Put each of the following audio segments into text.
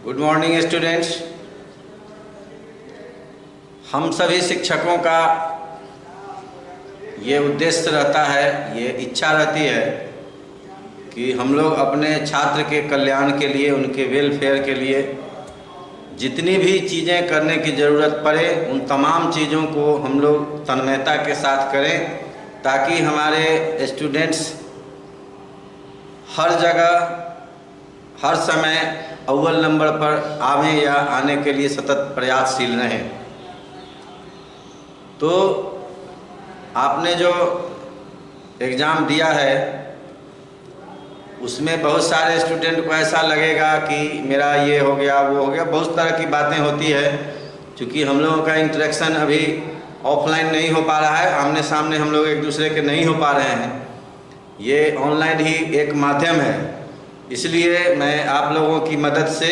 Good morning students. हम सभी शिक्षकों का ये उद्देश्य रहता है, ये इच्छा रहती है कि हम लोग अपने छात्र के कल्याण के लिए, उनके वेलफेयर के लिए जितनी भी चीज़ें करने की ज़रूरत पड़े उन तमाम चीज़ों को हम लोग तन्मयता के साथ करें, ताकि हमारे स्टूडेंट्स हर जगह हर समय अव्वल नंबर पर आवें या आने के लिए सतत प्रयासशील रहें। तो आपने जो एग्ज़ाम दिया है उसमें बहुत सारे स्टूडेंट को ऐसा लगेगा कि मेरा ये हो गया, वो हो गया, बहुत तरह की बातें होती है। क्योंकि हम लोगों का इंटरेक्शन अभी ऑफलाइन नहीं हो पा रहा है, आमने सामने हम लोग एक दूसरे के नहीं हो पा रहे हैं, ये ऑनलाइन ही एक माध्यम है। इसलिए मैं आप लोगों की मदद से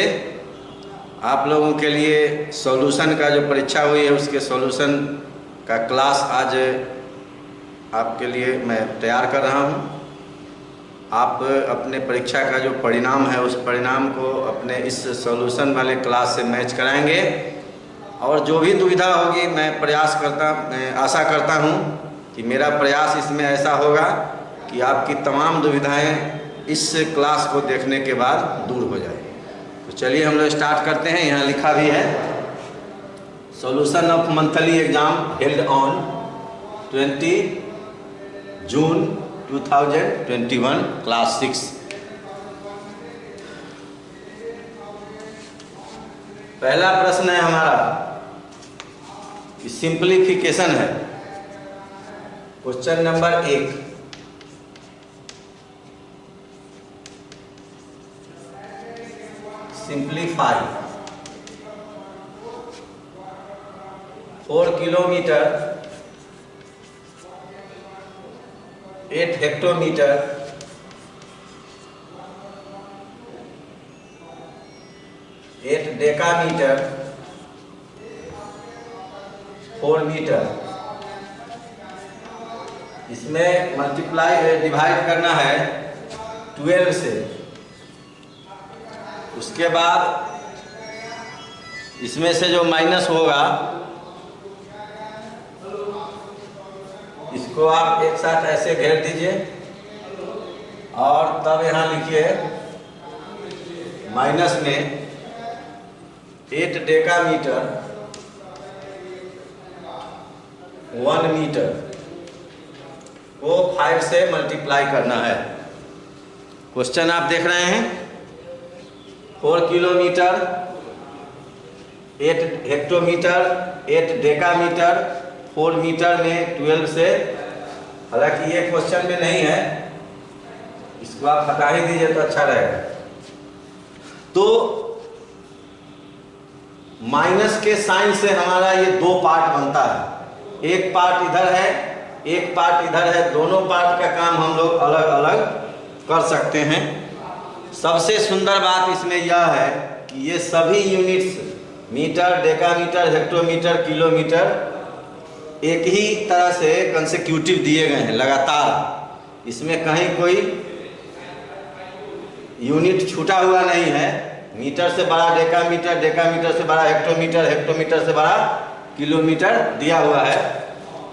आप लोगों के लिए सॉल्यूशन का जो परीक्षा हुई है उसके सॉल्यूशन का क्लास आज आपके लिए मैं तैयार कर रहा हूँ। आप अपने परीक्षा का जो परिणाम है उस परिणाम को अपने इस सॉल्यूशन वाले क्लास से मैच कराएंगे, और जो भी दुविधा होगी मैं आशा करता हूँ कि मेरा प्रयास इसमें ऐसा होगा कि आपकी तमाम दुविधाएं इस क्लास को देखने के बाद दूर हो जाए। तो चलिए हम लोग स्टार्ट करते हैं। यहाँ लिखा भी है, solution of monthly exam held on 20 June 2021 class 6। पहला प्रश्न है हमारा कि सिंप्लीफिकेशन है। Question number 1, simplify 4 kilometre 8 hectometre 8 decametre 4 metre. इसमें मल्टीप्लाई डिवाइड करना है 12 से। उसके बाद इसमें से जो माइनस होगा इसको आप एक साथ ऐसे घेर दीजिए और तब यहाँ लिखिए माइनस में 8 डेकामीटर 1 मीटर को 5 से मल्टीप्लाई करना है। क्वेश्चन आप देख रहे हैं, 4 किलोमीटर 8 हेक्टोमीटर 8 डेकामीटर 4 मीटर में 12 से, हालांकि ये क्वेश्चन में नहीं है, इसको आप हटा ही दीजिए तो अच्छा रहेगा। तो माइनस के साइन से हमारा ये 2 पार्ट बनता है, एक पार्ट इधर है एक पार्ट इधर है, दोनों पार्ट का काम हम लोग अलग अलग कर सकते हैं। सबसे सुंदर बात इसमें यह है कि ये सभी units metre, decametre, hectometre, kilometre एक ही तरह से कंसेक्यूटिव दिए गए हैं, लगातार। इसमें कहीं कोई यूनिट छूटा हुआ नहीं है। मीटर से बड़ा डेकामीटर, डेकामीटर से बड़ा हेक्टोमीटर, हेक्टोमीटर से बड़ा किलोमीटर दिया हुआ है।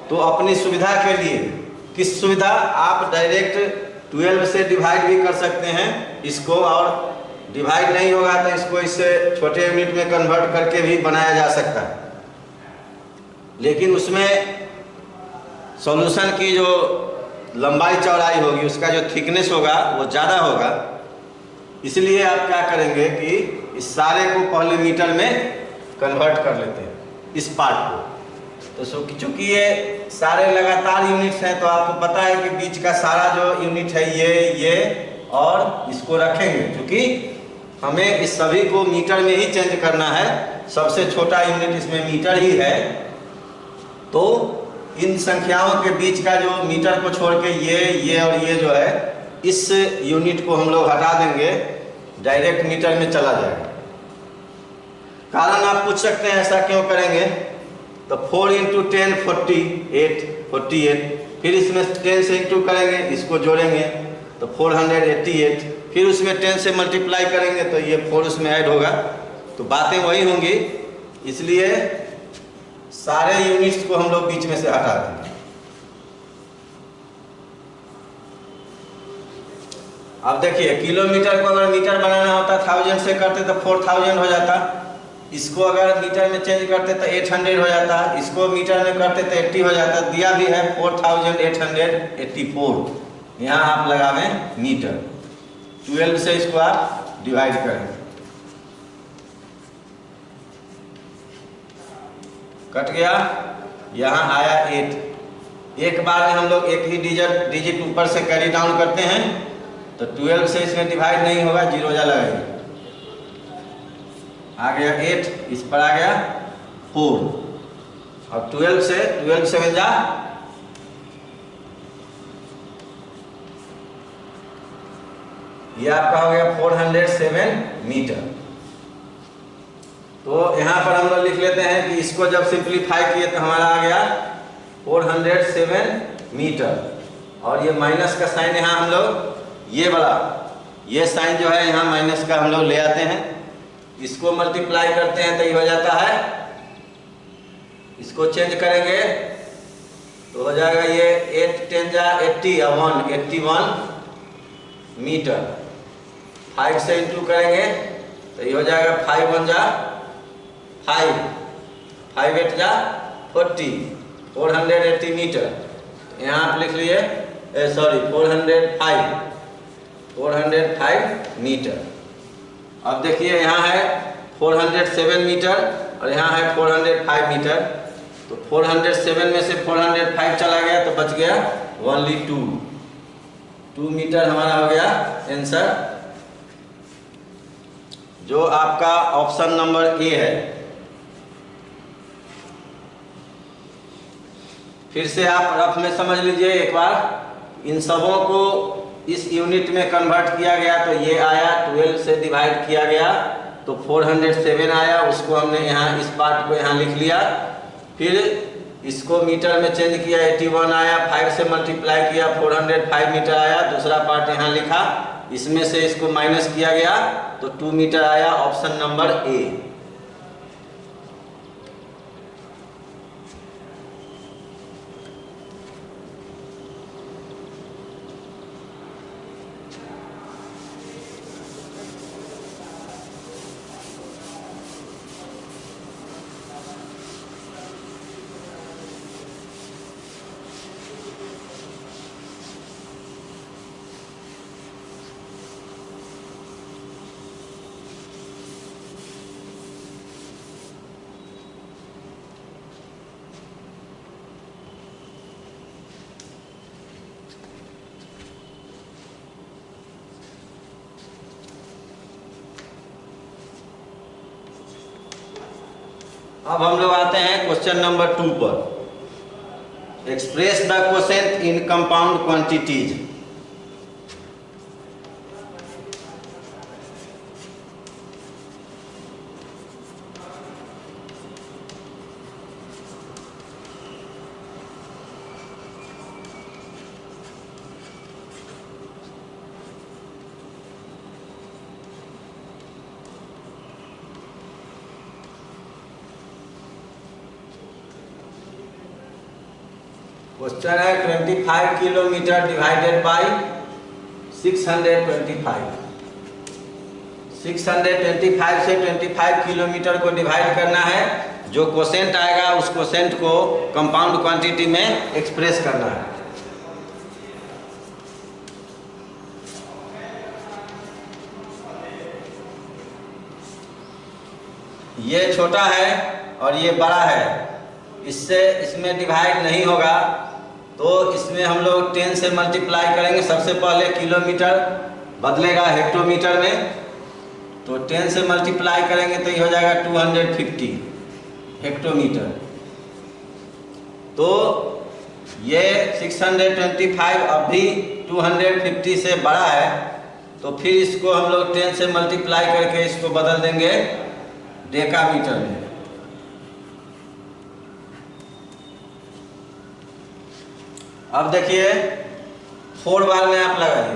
तो अपनी सुविधा के लिए, किस सुविधा, आप डायरेक्ट 12 से डिवाइड भी कर सकते हैं इसको, और डिवाइड नहीं होगा तो इसको इससे छोटे यूनिट में कन्वर्ट करके भी बनाया जा सकता है। लेकिन उसमें सॉल्यूशन की जो लंबाई चौड़ाई होगी, उसका जो थिकनेस होगा वो ज़्यादा होगा। इसलिए आप क्या करेंगे कि इस सारे को पहले मीटर में कन्वर्ट कर लेते हैं, इस पार्ट को। तो चूँकि ये सारे लगातार यूनिट्स हैं तो आपको पता है कि बीच का सारा जो यूनिट है ये और इसको रखेंगे, क्योंकि हमें इस सभी को मीटर में ही चेंज करना है। सबसे छोटा यूनिट इसमें मीटर ही है। तो इन संख्याओं के बीच का जो मीटर को छोड़ के ये और ये जो है, इस यूनिट को हम लोग हटा देंगे, डायरेक्ट मीटर में चला जाएगा। कारण आप पूछ सकते हैं ऐसा क्यों करेंगे, तो 4 × 10 48, फिर इसमें 10 से इंटू करेंगे, इसको जोड़ेंगे तो 488, फिर उसमें 10 से मल्टीप्लाई करेंगे तो ये 4 उसमें ऐड होगा तो बातें वही होंगी, इसलिए सारे यूनिट्स को हम लोग बीच में से हटाते हैं। अब देखिए किलोमीटर को अगर मीटर बनाना होता 1000 से करते तो 4000 हो जाता, इसको अगर मीटर में चेंज करते तो 800 हो जाता, इसको मीटर में करते तो 80 हो जाता। दिया भी है 4884, यहाँ आप लगावें मीटर, 12 से इसको आप डिवाइड करें, कट गया, यहाँ आया 8। एक बार में हम लोग एक ही डिजिट ऊपर से कैरी डाउन करते हैं, तो 12 से इसमें डिवाइड नहीं होगा, 0 जा लगेगा, आ गया 8, इस पर आ गया 4, और 12 से 7 जा, ये आपका हो गया 407 मीटर। तो यहाँ पर हम लोग लिख लेते हैं कि इसको जब सिंप्लीफाई किए तो हमारा आ गया 407 मीटर, और ये माइनस का साइन यहाँ हम लोग ये वाला ये साइन जो है यहाँ माइनस का हम लोग ले आते हैं, इसको मल्टीप्लाई करते हैं तो ये हो जाता है, इसको चेंज करेंगे तो हो जाएगा ये 8 10 जा 80 और 81 मीटर। 5 से इंटू करेंगे तो ये हो जाएगा 5 1 जा 5, 5 8 जा 40, 480 मीटर। यहाँ आप लिख लिए सॉरी 405 मीटर। अब देखिए यहाँ है 407 मीटर और यहाँ है 405 मीटर, तो 407 में से 405 चला गया तो बच गया ओनली 2 मीटर हमारा हो गया आंसर, जो आपका ऑप्शन नंबर ए है। फिर से आप रफ में समझ लीजिए एक बार, इन सबों को इस यूनिट में कन्वर्ट किया गया तो ये आया 12 से डिवाइड किया गया तो 407 आया, उसको हमने यहाँ इस पार्ट को यहाँ लिख लिया, फिर इसको मीटर में चेंज किया 81 आया, 5 से मल्टीप्लाई किया 405 मीटर आया, दूसरा पार्ट यहाँ लिखा, इसमें से इसको माइनस किया गया तो 2 मीटर आया, ऑप्शन नंबर ए। अब हम लोग आते हैं क्वेश्चन नंबर 2 पर। Express the quotient in compound quantities. Question है 25 किलोमीटर डिवाइडेड बाय 625। 625 से 25 किलोमीटर को डिवाइड करना है, जो क्वोशेंट आएगा उस क्वोशेंट को कंपाउंड क्वांटिटी में एक्सप्रेस करना है। ये छोटा है और ये बड़ा है, इससे इसमें डिवाइड नहीं होगा, तो इसमें हम लोग 10 से मल्टीप्लाई करेंगे। सबसे पहले किलोमीटर बदलेगा हेक्टोमीटर में, तो 10 से मल्टीप्लाई करेंगे तो ये हो जाएगा 250 हेक्टोमीटर। तो ये 625 अभी 250 से बड़ा है, तो फिर इसको हम लोग 10 से मल्टीप्लाई करके इसको बदल देंगे डेकामीटर में। अब देखिए 4 बार में आप लगाइए,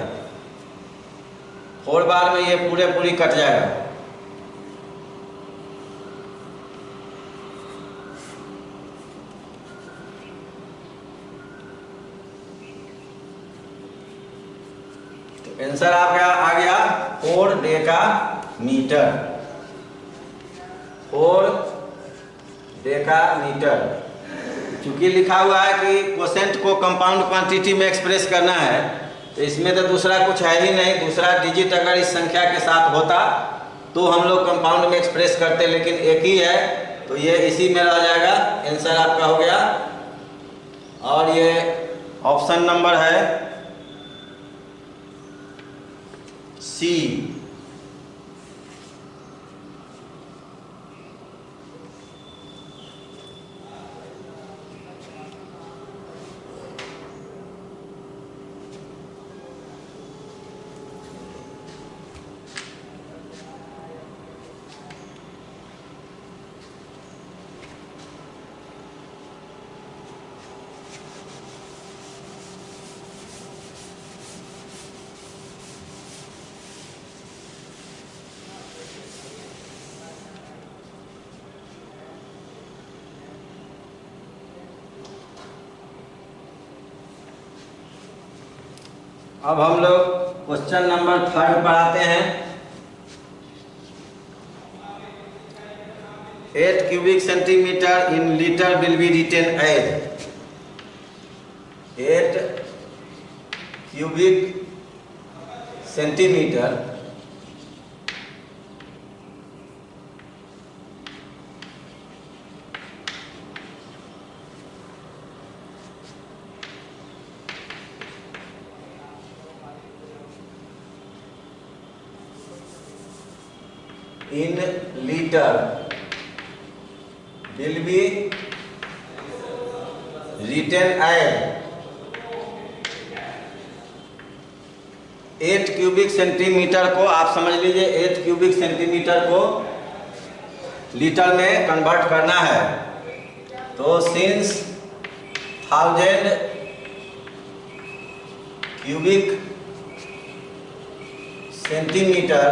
4 बार में ये पूरी कट जाएगा। आंसर आपका आ गया 4 डेकामीटर। 4 डेकामीटर। चूंकि लिखा हुआ है कि क्वोशेंट को कंपाउंड क्वांटिटी में एक्सप्रेस करना है, तो इसमें तो दूसरा कुछ है ही नहीं। दूसरा डिजिट अगर इस संख्या के साथ होता तो हम लोग कंपाउंड में एक्सप्रेस करते, लेकिन एक ही है तो ये इसी में रह जाएगा। आंसर आपका हो गया। और ये ऑप्शन नंबर है सी। अब हम लोग क्वेश्चन नंबर 3 पर आते हैं। 8 cubic centimeter in liter will be written as 8 cubic centimeter in liter will be written as 8 cubic centimetre को आप समझ लीजिए 8 क्यूबिक सेंटीमीटर को लीटर में कन्वर्ट करना है। तो since 1000 cubic centimetre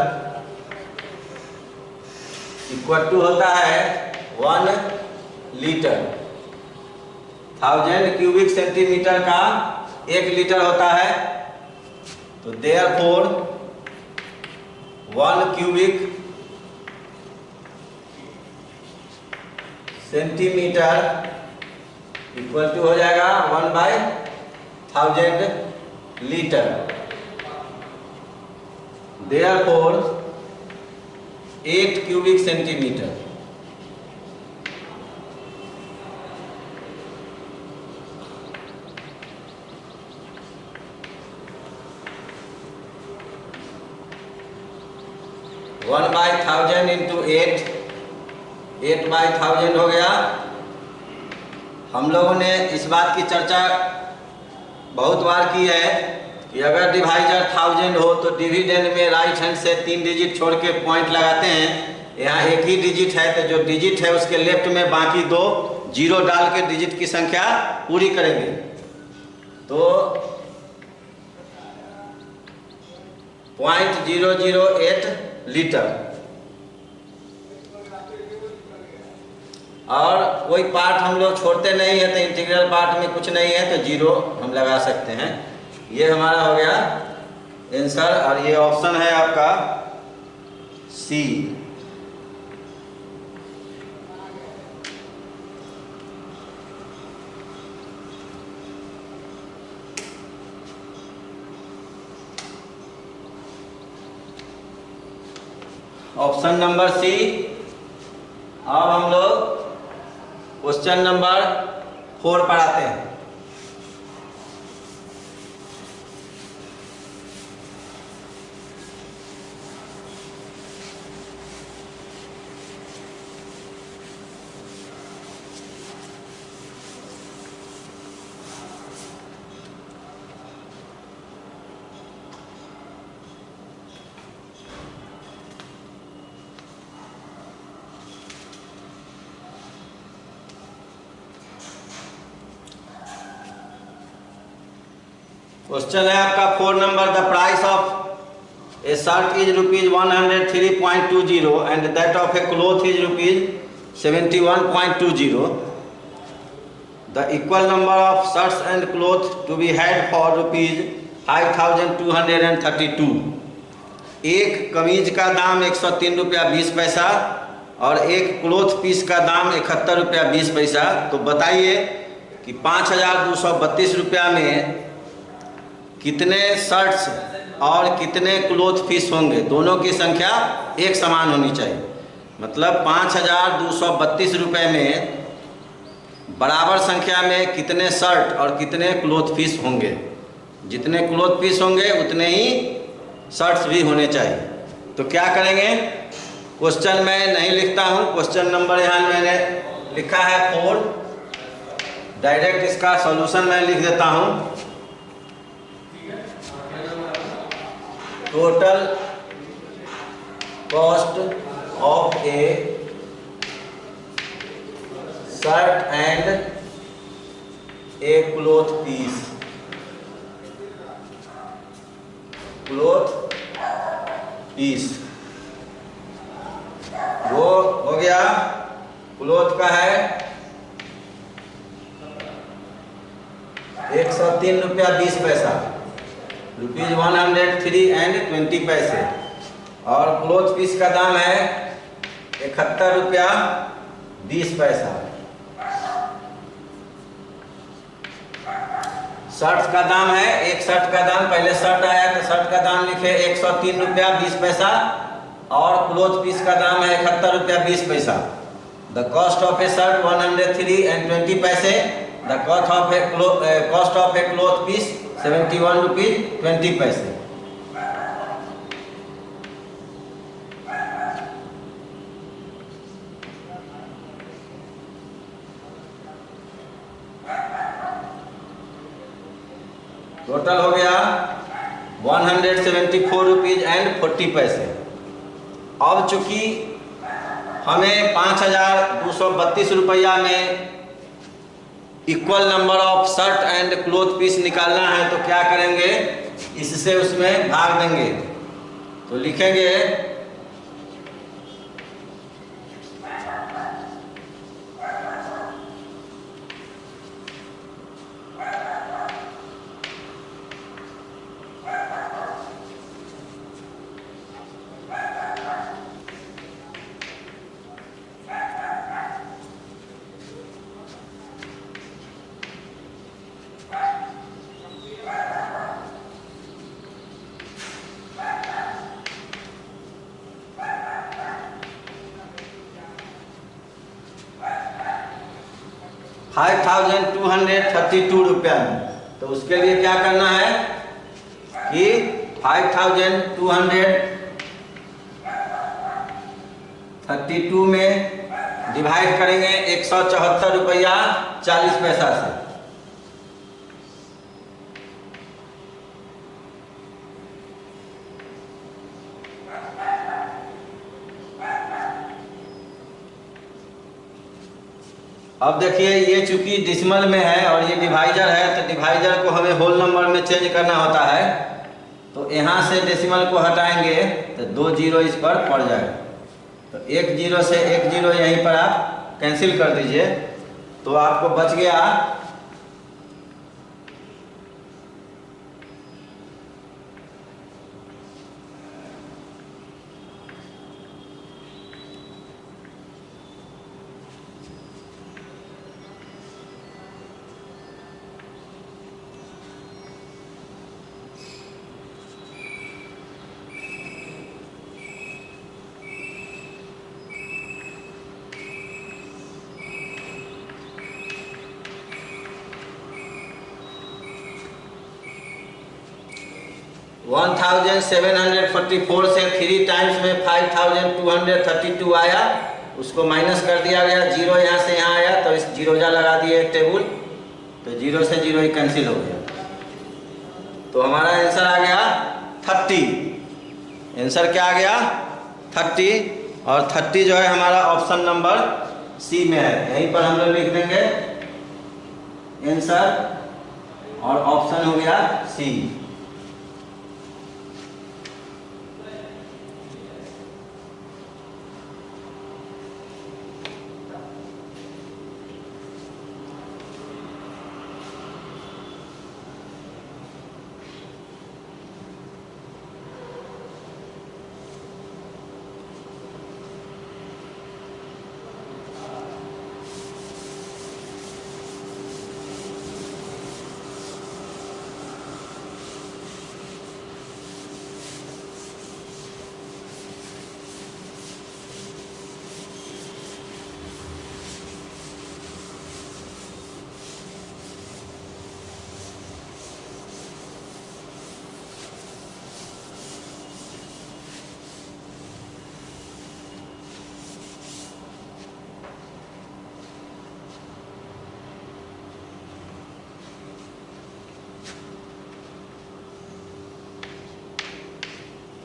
equal to होता है 1 लीटर। 1000 क्यूबिक सेंटीमीटर का 1 लीटर होता है, तो therefore 1 cubic centimetre equal to हो जाएगा 1/1000 litre. Therefore 8 cubic centimetre one by 1000 into 8/1000 हो गया। हम लोगों ने इस बात की चर्चा बहुत बार की है कि अगर डिवाइजर 1000 हो तो डिविडेंड में राइट हैंड से 3 डिजिट छोड़ के पॉइंट लगाते हैं। यहाँ एक ही डिजिट है, तो जो डिजिट है उसके लेफ्ट में बाकी 2 जीरो डाल के डिजिट की संख्या पूरी करेंगे। तो 0.008 लीटर। और कोई पार्ट हम लोग छोड़ते नहीं है, तो इंटीग्रल पार्ट में कुछ नहीं है तो 0 हम लगा सकते हैं। ये हमारा हो गया आंसर। और ये ऑप्शन है आपका सी। Option number C. अब हम लोग क्वेश्चन नंबर 4 पर आते हैं। क्वेश्चन है आपका 4 नंबर। The price of a shirt is ₹103.20 and that of a cloth is ₹71.20। The equal number of shirts and cloth to be had for 5232। एक कमीज का दाम 103 रुपया 20 पैसा और एक क्लोथ पीस का दाम 71 रुपया 20 पैसा। तो बताइए कि 5232 रुपया में कितने शर्ट्स और कितने क्लोथ पीस होंगे। दोनों की संख्या एक समान होनी चाहिए। मतलब 5232 रुपये में बराबर संख्या में कितने शर्ट और कितने क्लोथ पीस होंगे। जितने क्लोथ पीस होंगे उतने ही शर्ट्स भी होने चाहिए। तो क्या करेंगे, क्वेश्चन मैं नहीं लिखता हूँ, क्वेश्चन नंबर यहाँ मैंने लिखा है 4। डायरेक्ट इसका सॉल्यूशन मैं लिख देता हूँ। Total cost of a shirt and a cloth piece. Cloth piece वो हो गया, क्लोथ का है 103 रुपया 20 पैसा, ₹103.20। और क्लोथ पीस का दाम है 71 रुपया 20 पैसा। शर्ट का दाम है, एक शर्ट का दाम, पहले शर्ट आया तो शर्ट का दाम लिखे 103 रुपया 20 पैसा और क्लोथ पीस का दाम है 71 रुपया 20 पैसा। The cost of a shirt 103.20 पैसे। The cost of a cloth piece 71 rupees 20 पैसे। टोटल हो गया 174 रुपीज एंड 40 पैसे। अब चूंकि हमें 5232 रुपया में equal number of shirt and cloth piece निकालना है, तो क्या करेंगे, इससे उसमें भाग देंगे। तो लिखेंगे ₹5232 में। तो उसके लिए क्या करना है कि 5232 में डिवाइड करेंगे 174 रुपया 40 पैसा से। अब देखिए, ये चूंकि डिसिमल में है और ये डिवाइजर है, तो डिवाइजर को हमें होल नंबर में चेंज करना होता है। तो यहाँ से डेसिमल को हटाएंगे तो 2 जीरो इस पर पड़ जाएगा। तो 1 जीरो से 1 जीरो यहीं पर आप कैंसिल कर दीजिए, तो आपको बच गया $1744 से 3 टाइम्स में 5232 आया, उसको माइनस कर दिया गया। जीरो यहाँ से यहाँ आया तो इस जीरोजा लगा दिए एक टेबल, तो जीरो से जीरो ही कैंसिल हो गया। तो हमारा आंसर आ गया 30। आंसर क्या आ गया 30। और 30 जो है हमारा ऑप्शन नंबर सी में है। यहीं पर हम लोग लिख देंगे आंसर और ऑप्शन हो गया सी।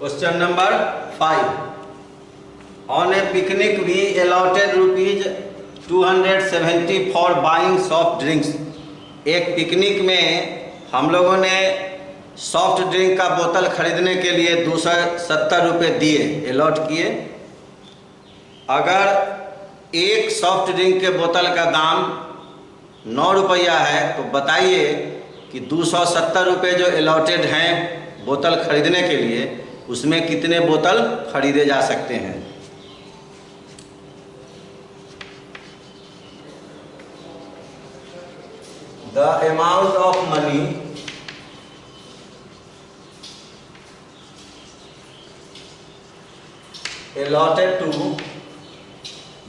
Question number 5. On a picnic we allotted rupees 270 for buying soft drinks. एक पिकनिक में हम लोगों ने सॉफ्ट ड्रिंक का बोतल खरीदने के लिए 270 रुपये दिए, अलॉट किए। अगर एक सॉफ्ट ड्रिंक के बोतल का दाम 9 रुपया है तो बताइए कि 270 रुपये जो अलॉटेड हैं बोतल खरीदने के लिए, उसमें कितने बोतल खरीदे जा सकते हैं। The amount of money allotted to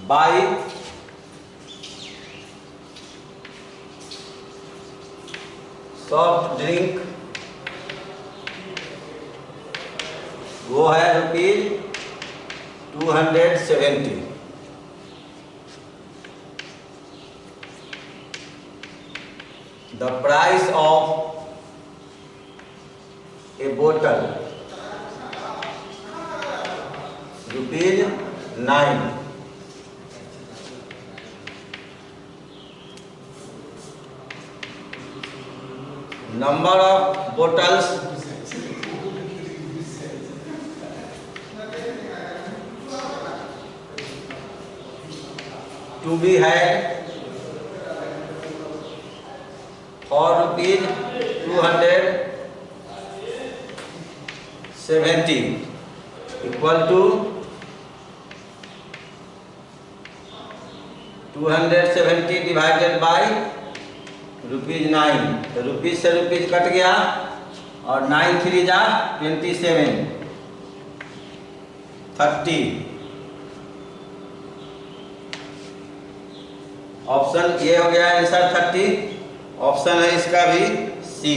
buy soft drink वो है ₹270। The price of a bottle ₹9। Number of bottles to be had for ₹270 equal to 270 divided by ₹9। तो रुपीज से रुपीज कट गया और 9 3 जा 27 30। ऑप्शन ये हो गया आंसर 30। ऑप्शन है इसका भी सी।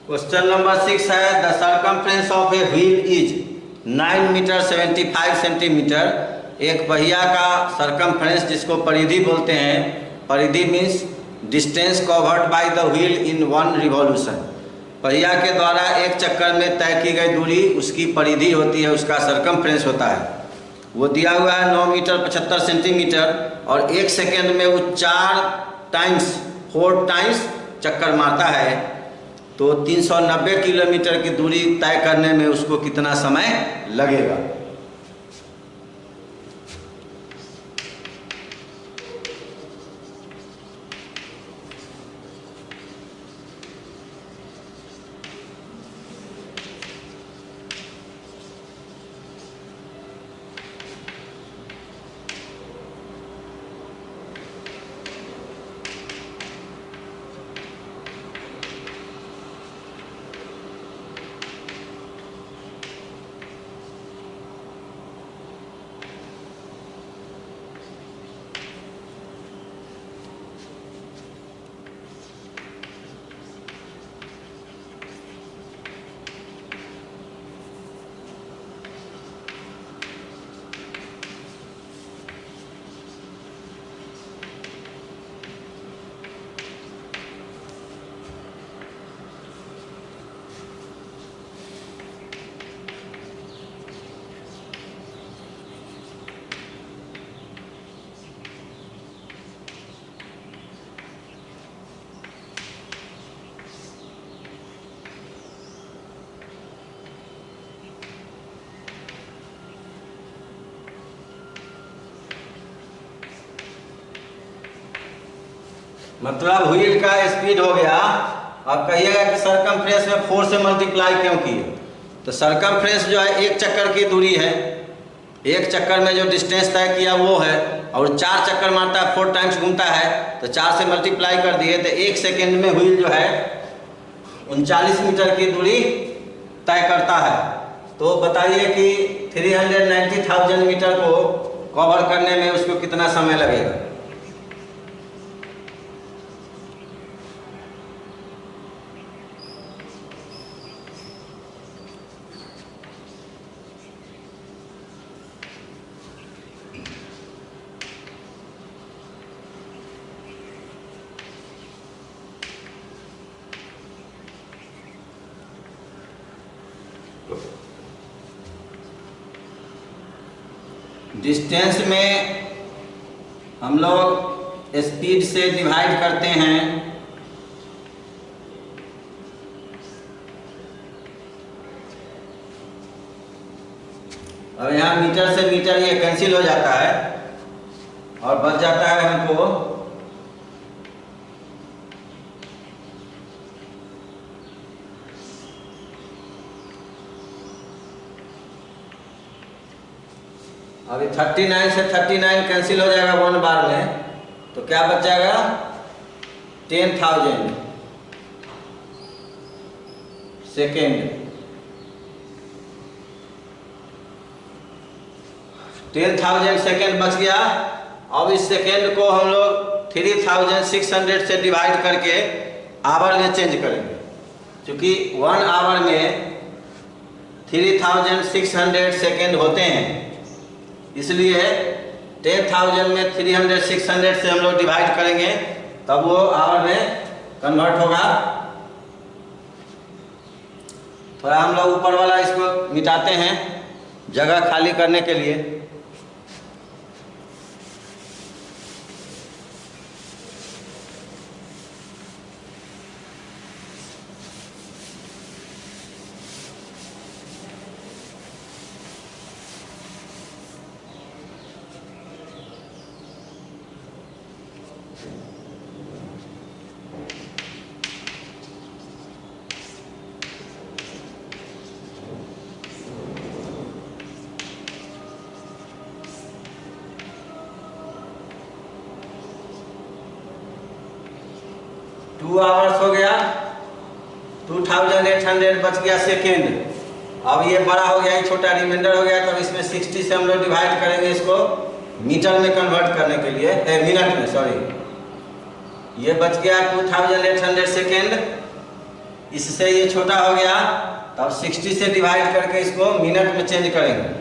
क्वेश्चन नंबर 6 है the circumference of a wheel is 9 metre 75 centimetre. एक पहिया का सर्कमफ्रेंस जिसको परिधि बोलते हैं, परिधि means distance covered by the wheel in 1 revolution. पहिया के द्वारा एक चक्कर में तय की गई दूरी उसकी परिधि होती है, उसका सर्कमफ्रेंस होता है। वो दिया हुआ है 9 मीटर 75 सेंटीमीटर और 1 सेकेंड में वो 4 टाइम्स चक्कर मारता है। तो 390 किलोमीटर की दूरी तय करने में उसको कितना समय लगेगा। मतलब व्हील का स्पीड हो गया। अब कहिएगा कि सरकमफ्रेंस में 4 से मल्टीप्लाई क्यों किए? तो सरकमफ्रेंस जो है एक चक्कर की दूरी है, एक चक्कर में जो डिस्टेंस तय किया वो है, और 4 चक्कर मारता है, 4 टाइम्स घूमता है, तो 4 से मल्टीप्लाई कर दिए तो 1 सेकेंड में व्हील जो है 39 मीटर की दूरी तय करता है। तो बताइए कि 390,000 मीटर को कवर करने में उसको कितना समय लगेगा? डिस्टेंस में हम लोग स्पीड से डिवाइड करते हैं। अब यहाँ मीटर से मीटर ये कैंसिल हो जाता है और बच जाता है हमको अभी 39 से 39 कैंसिल हो जाएगा 1 बार में, तो क्या बच जाएगा? 10,000 सेकेंड। 10,000 सेकेंड बच गया। अब इस सेकेंड को हम लोग 3,600 से डिवाइड करके आवर में चेंज करेंगे, क्योंकि 1 आवर में 3,600 सेकेंड होते हैं, इसलिए 10,000 में 300-600 से हम लोग डिवाइड करेंगे, तब वो आवर में कन्वर्ट होगा। थोड़ा हम लोग ऊपर वाला इसको मिटाते हैं जगह खाली करने के लिए। टू आवर्स हो गया, 2,800 बच गया सेकेंड। अब ये बड़ा हो गया, ये छोटा रिमाइंडर हो गया, तब इसमें 60 से हम लोग डिवाइड करेंगे इसको मीटर में कन्वर्ट करने के लिए, मिनट में, सॉरी। ये बच गया 2,800 सेकेंड, इससे ये छोटा हो गया, तब 60 से डिवाइड करके इसको मिनट में चेंज करेंगे।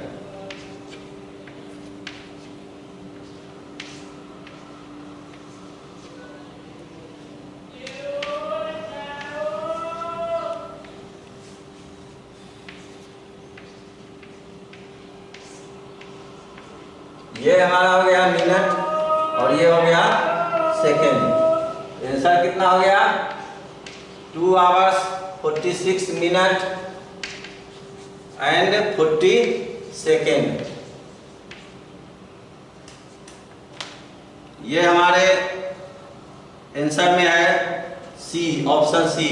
ये हमारा हो गया मिनट और ये हो गया सेकेंड। आंसर कितना हो गया? 2 आवर्स 46 मिनट एंड 40 सेकेंड। ये हमारे आंसर में है सी, ऑप्शन सी।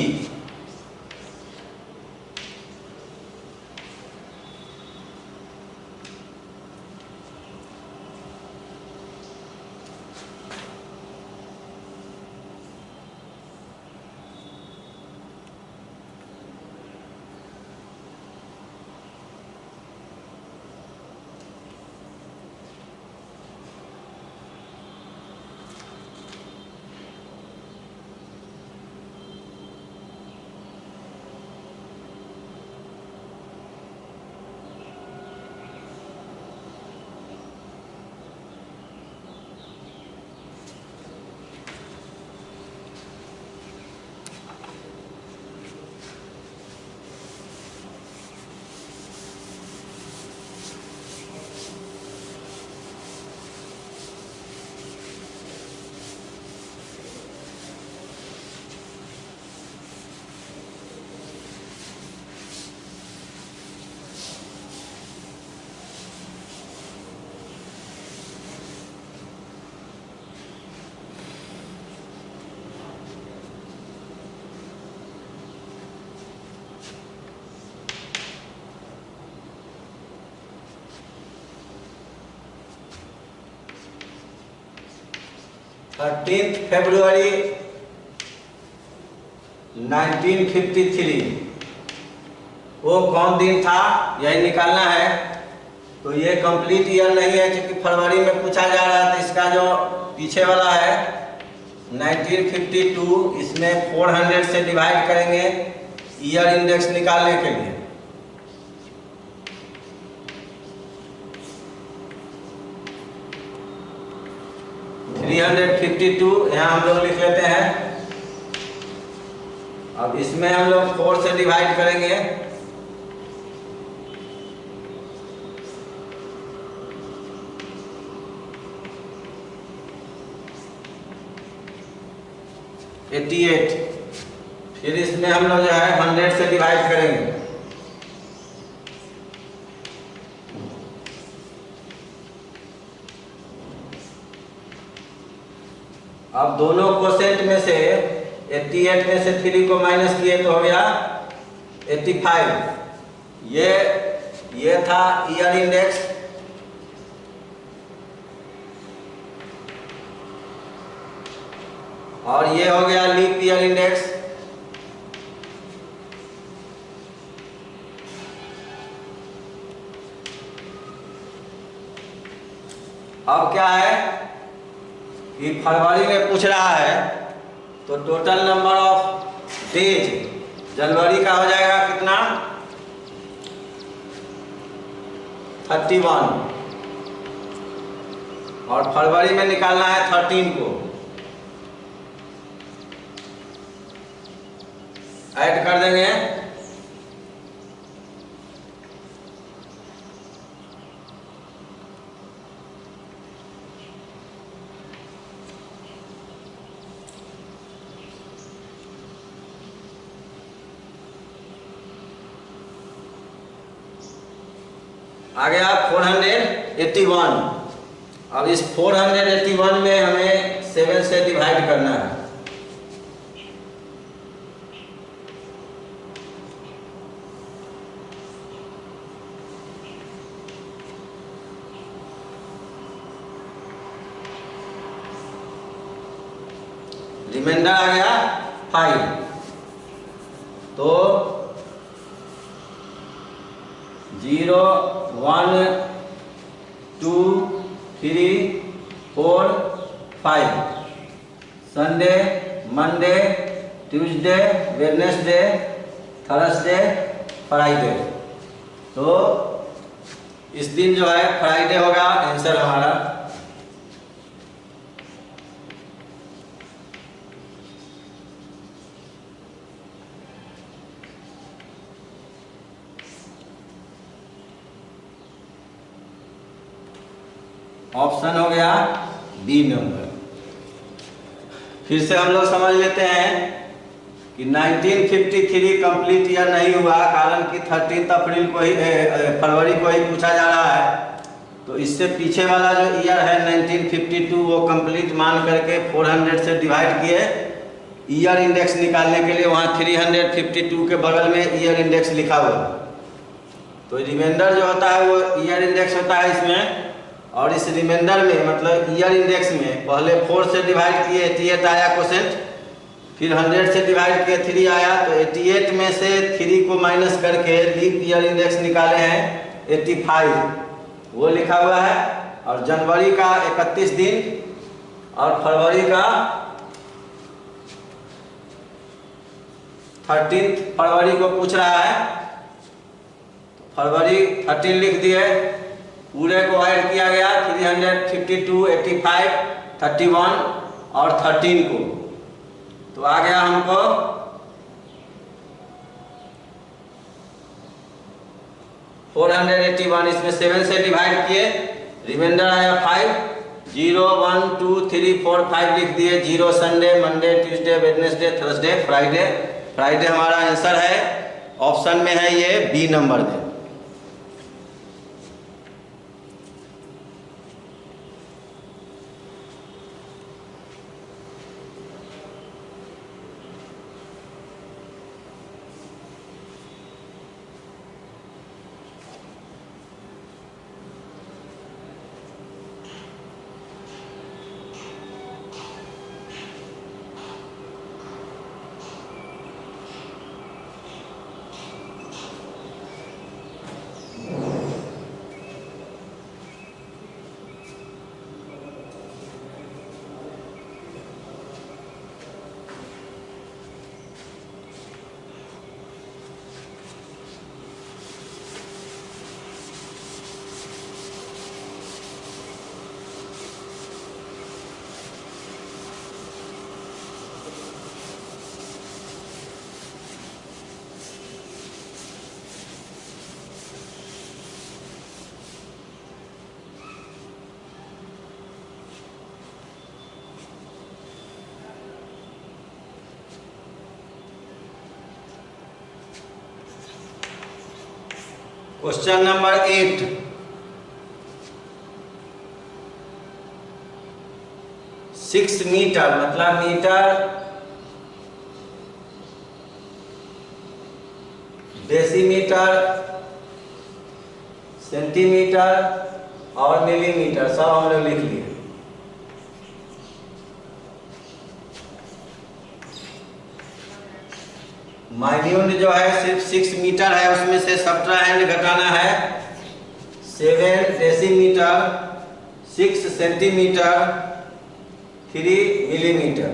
13 फरवरी 1953 वो कौन दिन था, यही निकालना है। तो ये कंप्लीट ईयर नहीं है क्योंकि फरवरी में पूछा जा रहा था। इसका जो पीछे वाला है 1952, इसमें 400 से डिवाइड करेंगे ईयर इंडेक्स निकालने के लिए। यहाँ हम लोग लिख लेते हैं। अब इसमें हम लोग 4 से डिवाइड करेंगे। फिर इसमें हम लोग जो है 100 से डिवाइड करेंगे। अब दोनों कोसेंट में से 88 में से 3 को माइनस किए तो हो गया 85। ये था ईयर इंडेक्स। और ये हो गया लीप ईयर इंडेक्स। अब क्या है कि फरवरी में पूछ रहा है तो टोटल नंबर ऑफ डेज जनवरी का हो जाएगा कितना, 31। और फरवरी में निकालना है 13 को। ऐड कर देंगे। आ गया 481। अब इस 481 में हमें 7 से डिवाइड करना है। रिमाइंडर आ गया 5। तो 0 1 2 3 4 5 Sunday, Monday, Tuesday, Wednesday, Thursday, Friday. तो इस दिन जो है फ्राइडे होगा आंसर हमारा। ऑप्शन हो गया बी नंबर। फिर से हम लोग समझ लेते हैं कि 1953 कंप्लीट ईयर नहीं हुआ, कारण कि 13 फरवरी को ही पूछा जा रहा है। तो इससे पीछे वाला जो ईयर है 1952 वो कंप्लीट मान करके 400 से डिवाइड किए ईयर इंडेक्स निकालने के लिए। वहाँ 352 के बगल में ईयर इंडेक्स लिखा हुआ। तो रिमाइंडर जो होता है वो ईयर इंडेक्स होता है इसमें। और इस रिमाइंडर में मतलब ईयर इंडेक्स में पहले 4 से डिवाइड किए 88 आया कोसेंट, फिर 100 से डिवाइड किए 3 आया। तो 88 में से 3 को माइनस करके लीप ईयर इंडेक्स निकाले हैं 85, वो लिखा हुआ है। और जनवरी का 31 दिन और फरवरी का 13 फरवरी को पूछ रहा है। फरवरी 13 लिख दिए, पूरे को ऐड किया गया 352, 85, 31 और 13 को। तो आ गया हमको 481। इसमें 7 से डिवाइड किए, रिमाइंडर आया 5। 0 1 2 3 4 5 लिख दिए। 0 Sunday, Monday, Tuesday, Wednesday, Thursday, Friday. Friday हमारा आंसर है। ऑप्शन में है ये बी नंबर में। क्वेश्चन नंबर 8, 6 मीटर मतलब मीटर, डेसीमीटर, सेंटीमीटर और मिलीमीटर सब हम लोग लिख लिए। माइन्यूट जो है सिर्फ 6 मीटर है, उसमें से सब्ट्राहैंड घटाना है 7 डेसीमीटर, 6 सेंटीमीटर, 3 मिलीमीटर।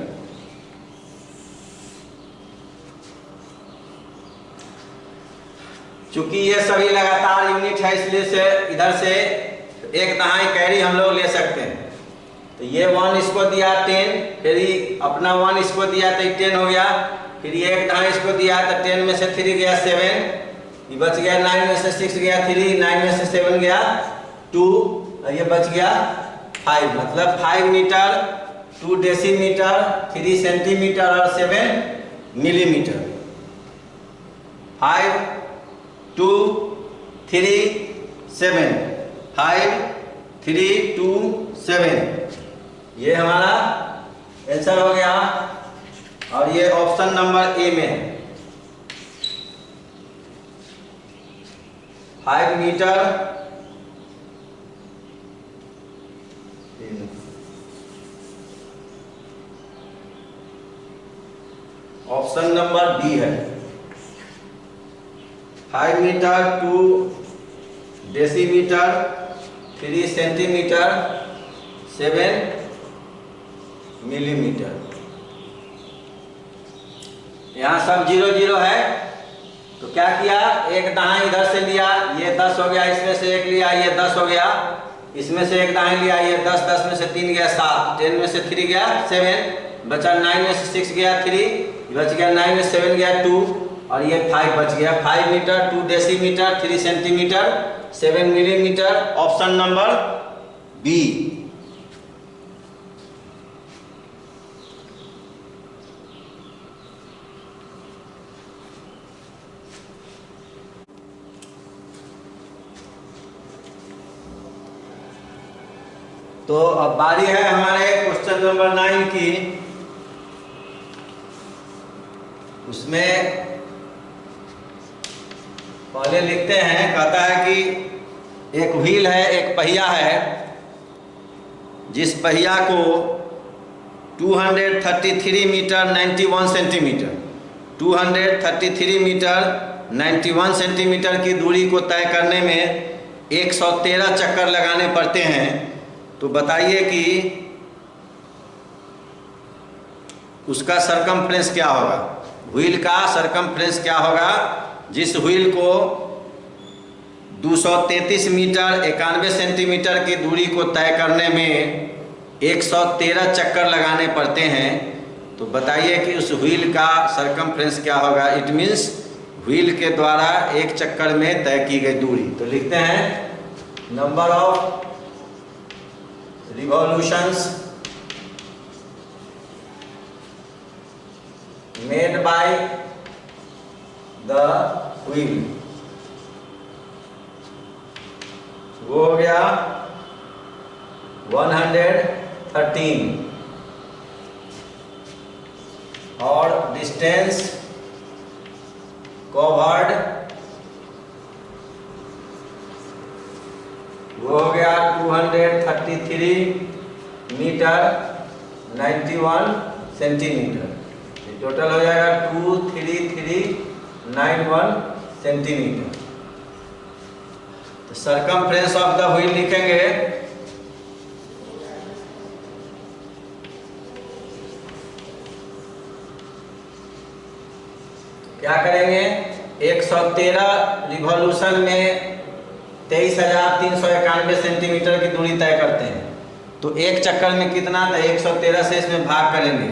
चूंकि ये सभी लगातार यूनिट है इसलिए से इधर से एक दहाई कैरी हम लोग ले सकते हैं। तो ये 1 इसको दिया 10, फिर अपना 1 इसको दिया तो 10 हो गया, फिर ये एक दहाई इसको दिया तो 10 में से 3 गया 7, ये बच गया 9 में से 6 गया 3, 9 में से 7 गया 2, और ये बच गया 5, मतलब 5 मीटर, 2 डेसीमीटर, 3 सेंटीमीटर और 7 मिलीमीटर। 5 2 3 7, 5 3 2 7, ये हमारा आंसर हो गया। और ये ऑप्शन नंबर ए में है 5 मीटर, ऑप्शन नंबर बी है 5 मीटर, 2 डेसीमीटर, 3 सेंटीमीटर, 7 मिलीमीटर। यहाँ सब 0 0 है, तो क्या किया, एक दहाई इधर से लिया, ये 10 हो गया, इसमें से एक लिया, ये 10 हो गया, इसमें से एक दहाई लिया, ये 10, 10 में से 3 गया 7, 10 में से 3 गया 7, बचा 9 में से 6 गया 3, बच गया 9 में 7 गया 2, और ये 5 बच गया। 5 metre, 2 decimetre, 3 centimetre, 7 millimetre, option number B. तो अब बारी है हमारे क्वेश्चन नंबर 9 की। उसमें पहले लिखते हैं, कहता है कि एक व्हील है, एक पहिया है, जिस पहिया को 233 मीटर 91 सेंटीमीटर 233 मीटर 91 सेंटीमीटर की दूरी को तय करने में 113 चक्कर लगाने पड़ते हैं। तो बताइए कि उसका सरकमफ्रेंस क्या होगा, व्हील का सरकमफ्रेंस क्या होगा, जिस व्हील को 233 मीटर 91 सेंटीमीटर की दूरी को तय करने में 113 चक्कर लगाने पड़ते हैं। तो बताइए कि उस व्हील का सरकमफ्रेंस क्या होगा। इट मीन्स व्हील के द्वारा एक चक्कर में तय की गई दूरी। तो लिखते हैं number of revolutions made by the wheel, वो हो गया 113, और डिस्टेंस कवर्ड वो हो गया 233 मीटर 91 सेंटीमीटर। टोटल हो जाएगा 23391 सेंटीमीटर। तो सरकमफ्रेंस ऑफ द व्हील लिखेंगे क्या करेंगे, 113 रिवॉल्यूशन में 23,391 सेंटीमीटर की दूरी तय करते हैं। तो एक चक्कर में कितना, तो 113 से इसमें भाग करेंगे।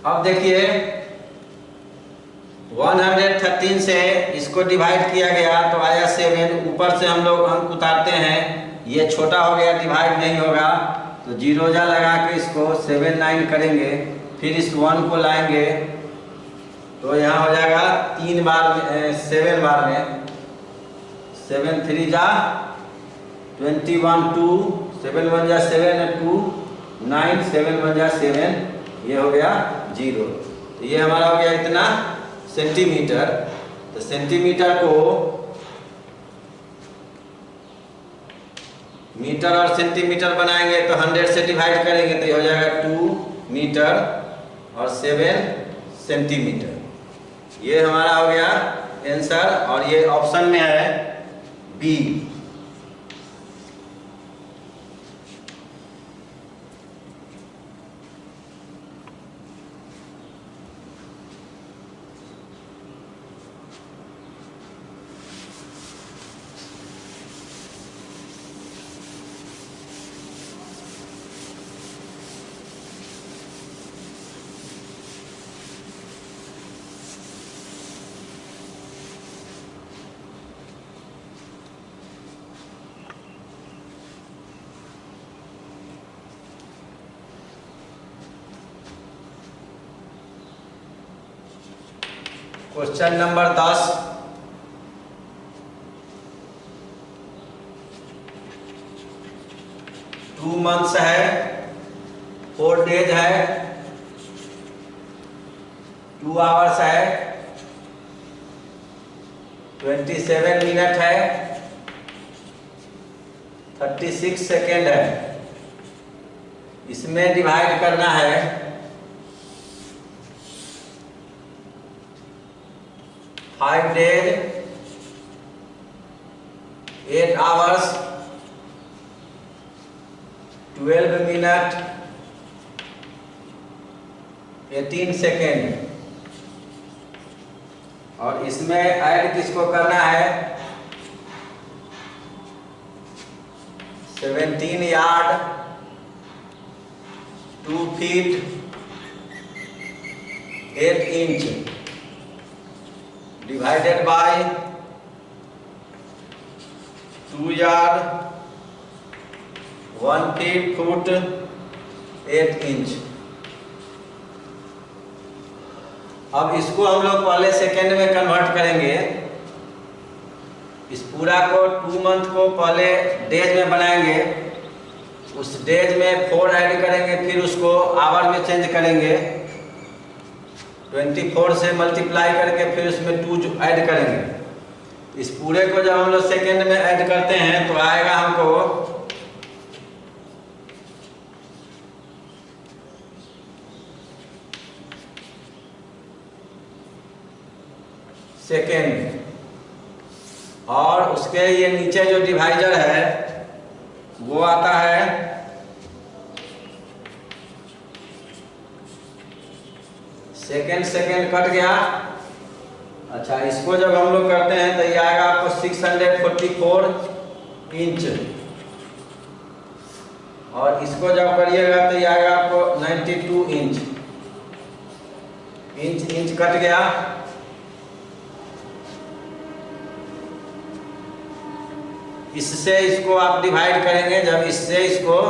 अब देखिए 113 से इसको डिवाइड किया गया तो आया 7। ऊपर से हम लोग अंक उतारते हैं, ये छोटा हो गया, डिवाइड नहीं होगा, तो जीरोजा लगा के इसको 7 9 करेंगे, फिर इस 1 को लाएंगे तो यहाँ हो जाएगा 3 बार में 7 बार में 7 3 जा 21 2 7 1 जा 7 2 9 7 1 जा 7, ये हो गया 0। तो ये हमारा हो गया इतना सेंटीमीटर। तो सेंटीमीटर को मीटर और सेंटीमीटर बनाएंगे तो 100 से डिवाइड करेंगे तो ये हो जाएगा 2 मीटर और 7 सेंटीमीटर। ये हमारा हो गया आंसर, और ये ऑप्शन में है B. Question number 10, two months है, 4 डेज है, 2 आवर्स है, 27 मिनट है, 36 सेकेंड है। इसमें डिवाइड करना है 5 डेज, 8 आवर्स, 12 मिनट, 18 सेकेंड। और इसमें ऐड किसको करना है 17 yard, 2 feet, 8 inch divided by 2 yard, 1 foot, 8 inch. अब इसको हम लोग पहले सेकेंड में कन्वर्ट करेंगे। इस पूरा को 2 मंथ को पहले डेज में बनाएंगे, उस डेज में 4 ऐड करेंगे, फिर उसको आवर में चेंज करेंगे, 24 से मल्टीप्लाई करके फिर उसमें 2 ऐड करेंगे। इस पूरे को जब हम लोग सेकेंड में ऐड करते हैं तो आएगा हमको सेकेंड, और उसके ये नीचे जो डिवाइजर है वो आता है सेकेंड। सेकेंड कट गया। अच्छा, इसको जब हम लोग करते हैं तो ये आएगा आपको 644 इंच, और इसको जब करिएगा तो ये आएगा आपको 92 इंच। इंच कट गया। इससे इसको आप डिवाइड करेंगे, जब इससे इसको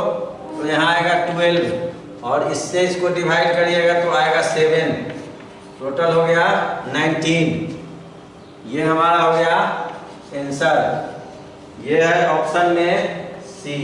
तो यहाँ आएगा 12, और इससे इसको डिवाइड करिएगा तो आएगा 7, टोटल हो गया 19। ये हमारा हो गया आंसर। ये है ऑप्शन में सी।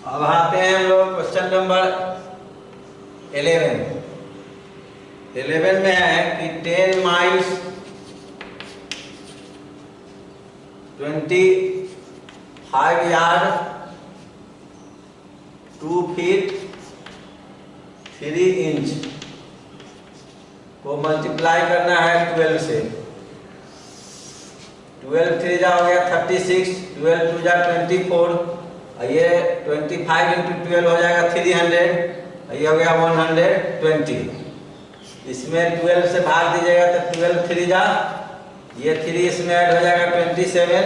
अब आते हैं हम लोग क्वेश्चन नंबर 11। 11 में है कि 10 माइल्स 25 यार्ड 2 फीट 3 इंच को मल्टीप्लाई करना है 12 से। 12 3 जा हो गया 36, 12 2 जा 24, ये 25 इंटू 12 हो जाएगा 300, ये हो गया 120। इसमें 12 से भाग दीजिएगा तो 12 3 जा, ये 3 इसमें ऐड हो जाएगा 27,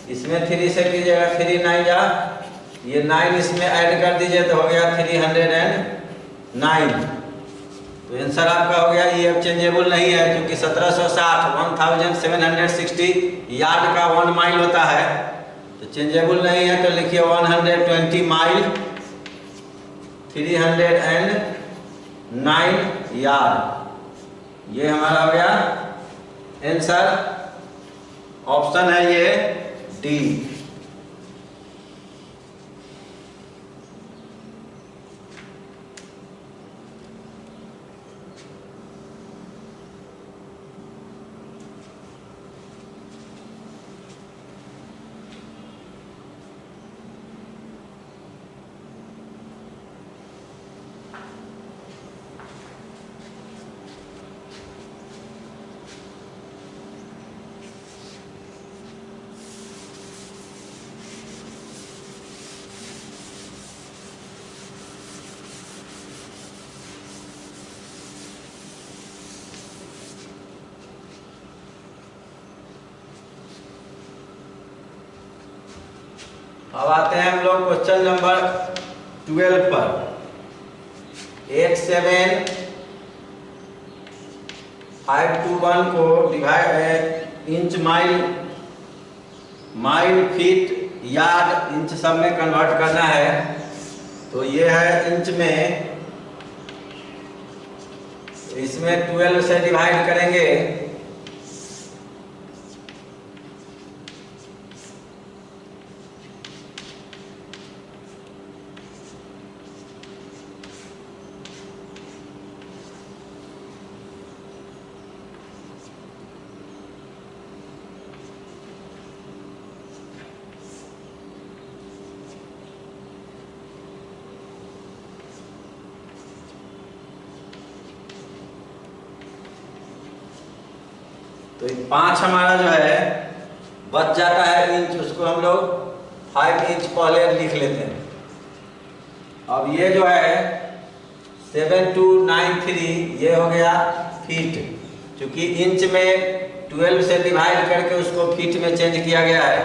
इसमें 3 से कीजिएगा 3 9 जा, ये 9 इसमें ऐड कर दीजिए तो हो गया 309। तो आंसर आपका हो गया। ये अब चेंजेबल नहीं है क्योंकि 1760 यार्ड का 1 माइल होता है, तो चेंजेबल नहीं है। तो लिखिए 120 माइल 309 यार्ड, ये हमारा हो गया आंसर। ऑप्शन है ये डी। अब आते हैं हम लोग क्वेश्चन नंबर 12 पर। 87521 को divide inch mile feet yard inch सब में कन्वर्ट करना है। तो ये है इंच में, इसमें 12 से डिवाइड करेंगे तो 5 हमारा जो है बच जाता है इंच, उसको हम लोग 5 इंच पहले लिख लेते हैं। अब ये जो है 7293 ये हो गया फीट, क्योंकि इंच में 12 से डिवाइड करके उसको फीट में चेंज किया गया है।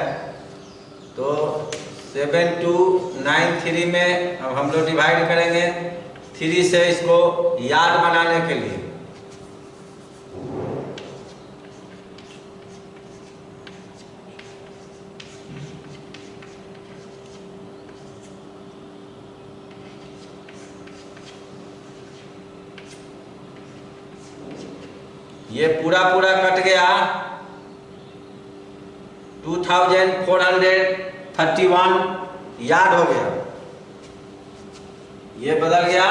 तो 7293 में अब हम लोग डिवाइड करेंगे 3 से इसको यार्ड बनाने के लिए। ये पूरा कट गया 2431 यार्ड हो गया, ये बदल गया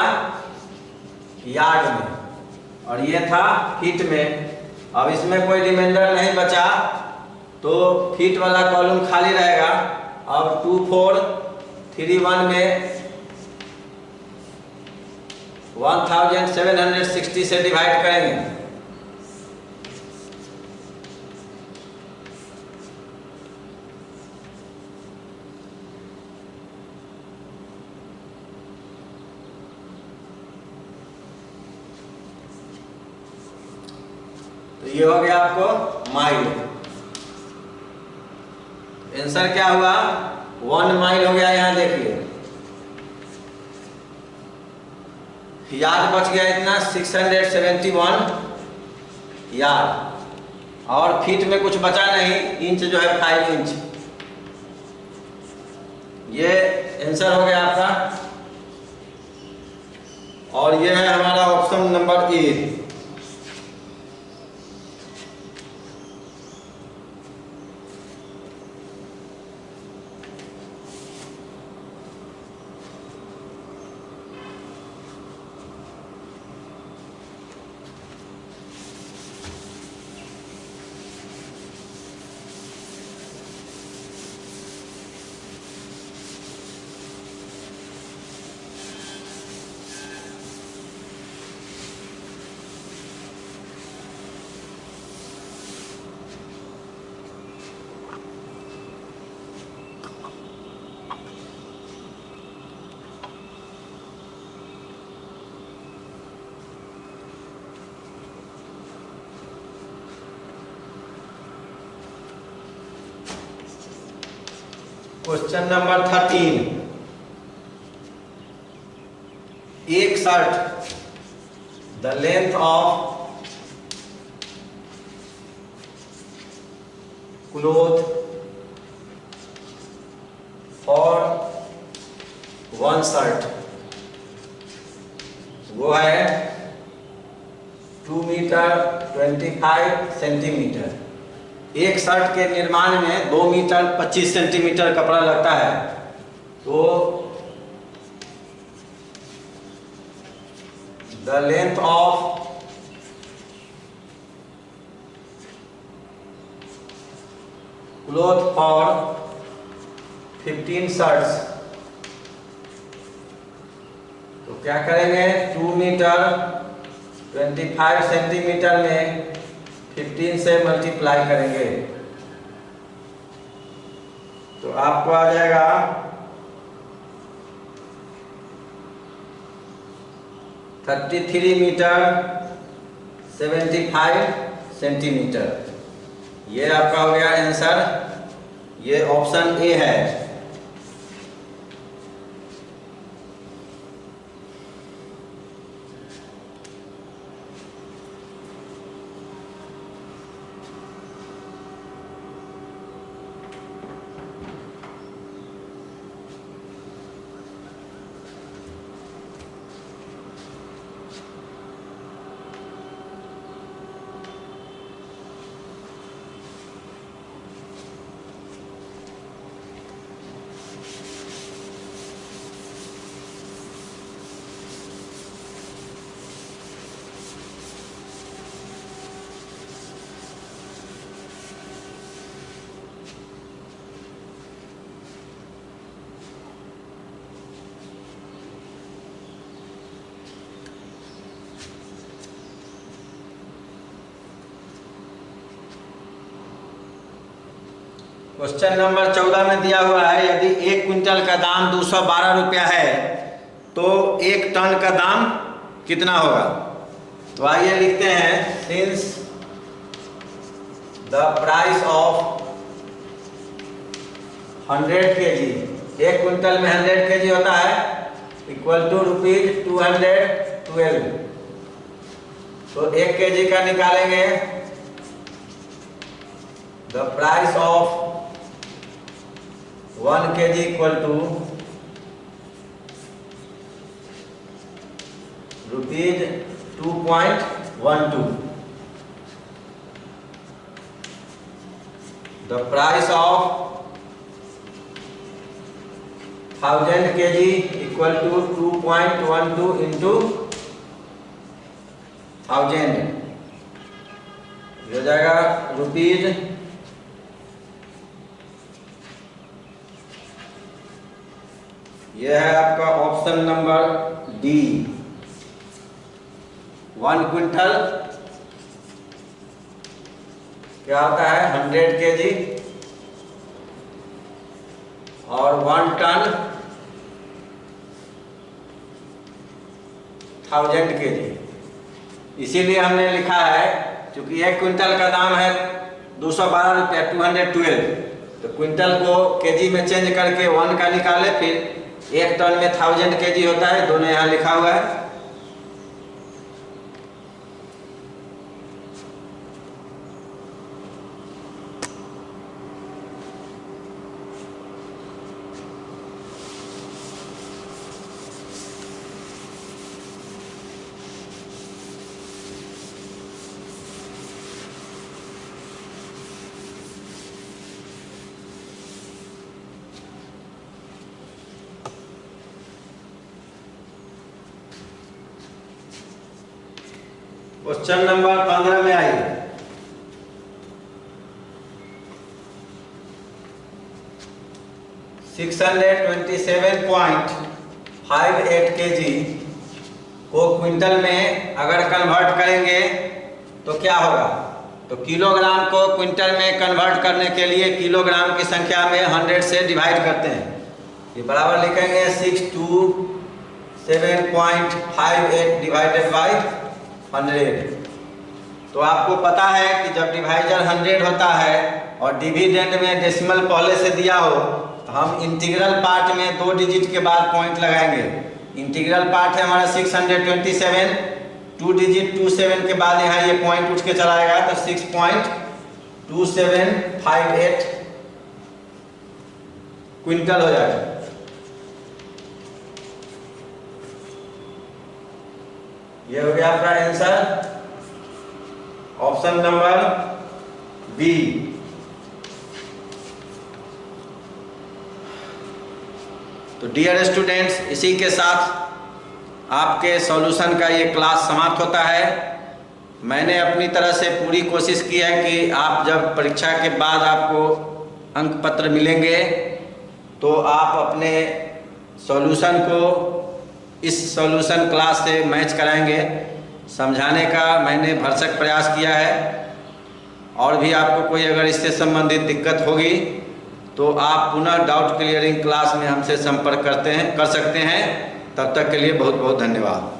यार्ड में, और ये था फीट में। अब इसमें कोई रिमाइंडर नहीं बचा तो फीट वाला कॉलम खाली रहेगा। अब 2431 में 1760 से डिवाइड करेंगे। तो ये हो गया आपको माइल। आंसर क्या हुआ 1 माइल हो गया। यहाँ देखिए यार्ड बच गया इतना 671 यार्ड, और फीट में कुछ बचा नहीं, इंच जो है 5 इंच। ये आंसर हो गया आपका, और ये है हमारा option number A. Question number 13। एक shirt, the length of cloth for one shirt, वो है 2 मीटर 25 सेंटीमीटर। एक शर्ट के निर्माण में 2 मीटर 25 सेंटीमीटर कपड़ा लगता है। तो the length of cloth for 15 shirts, तो क्या करेंगे, 2 मीटर 25 सेंटीमीटर में 15 से मल्टीप्लाई करेंगे तो आपको आ जाएगा 33 मीटर 75 सेंटीमीटर। ये आपका हो गया आंसर। ये ऑप्शन ए है। क्वेश्चन नंबर 14 में दिया हुआ है, यदि 1 क्विंटल का दाम 212 रुपया है तो 1 टन का दाम कितना होगा। तो आइए लिखते हैं, since the price of 100 kg, 1 quintal में 100 kg होता है, इक्वल टू ₹212। तो 1 kg का निकालेंगे, the price of 1 kg equal to ₹2.12। The price of 1000 kg equal to 2.12 into 1000, हो जाएगा रुपीज। यह है आपका ऑप्शन नंबर डी। 1 क्विंटल क्या होता है, 100 kg, और 1 टन 1000 kg। इसीलिए हमने लिखा है, क्योंकि 1 क्विंटल का दाम है 212 रुपया, 212, तो क्विंटल को केजी में चेंज करके 1 का निकाले, फिर 1 टन में 1000 kg होता है, दोनों यहाँ लिखा हुआ है। क्वेश्चन नंबर 15 में आइए, $627.58 kg को क्विंटल में अगर कन्वर्ट करेंगे तो क्या होगा। तो किलोग्राम को क्विंटल में कन्वर्ट करने के लिए किलोग्राम की संख्या में 100 से डिवाइड करते हैं। ये बराबर लिखेंगे 627.58 डिवाइडेड बाई 100। तो आपको पता है कि जब डिवाइजर 100 होता है और डिविडेंड में डेसिमल पहले से दिया हो तो हम इंटीग्रल पार्ट में 2 डिजिट के बाद पॉइंट लगाएंगे। इंटीग्रल पार्ट है हमारा 627, 2 डिजिट 27 के बाद यहाँ ये पॉइंट उठ के चला आएगा तो 6.2758 क्विंटल हो जाएगा। ये हो गया आपका आंसर, ऑप्शन नंबर बी। तो डियर स्टूडेंट्स, इसी के साथ आपके सॉल्यूशन का ये क्लास समाप्त होता है। मैंने अपनी तरह से पूरी कोशिश की है कि आप जब परीक्षा के बाद आपको अंक पत्र मिलेंगे तो आप अपने सॉल्यूशन को इस सॉल्यूशन क्लास से मैच कराएंगे। समझाने का मैंने भरसक प्रयास किया है। और भी आपको कोई अगर इससे संबंधित दिक्कत होगी तो आप पुनः डाउट क्लियरिंग क्लास में हमसे संपर्क कर सकते हैं। तब तक के लिए बहुत बहुत धन्यवाद।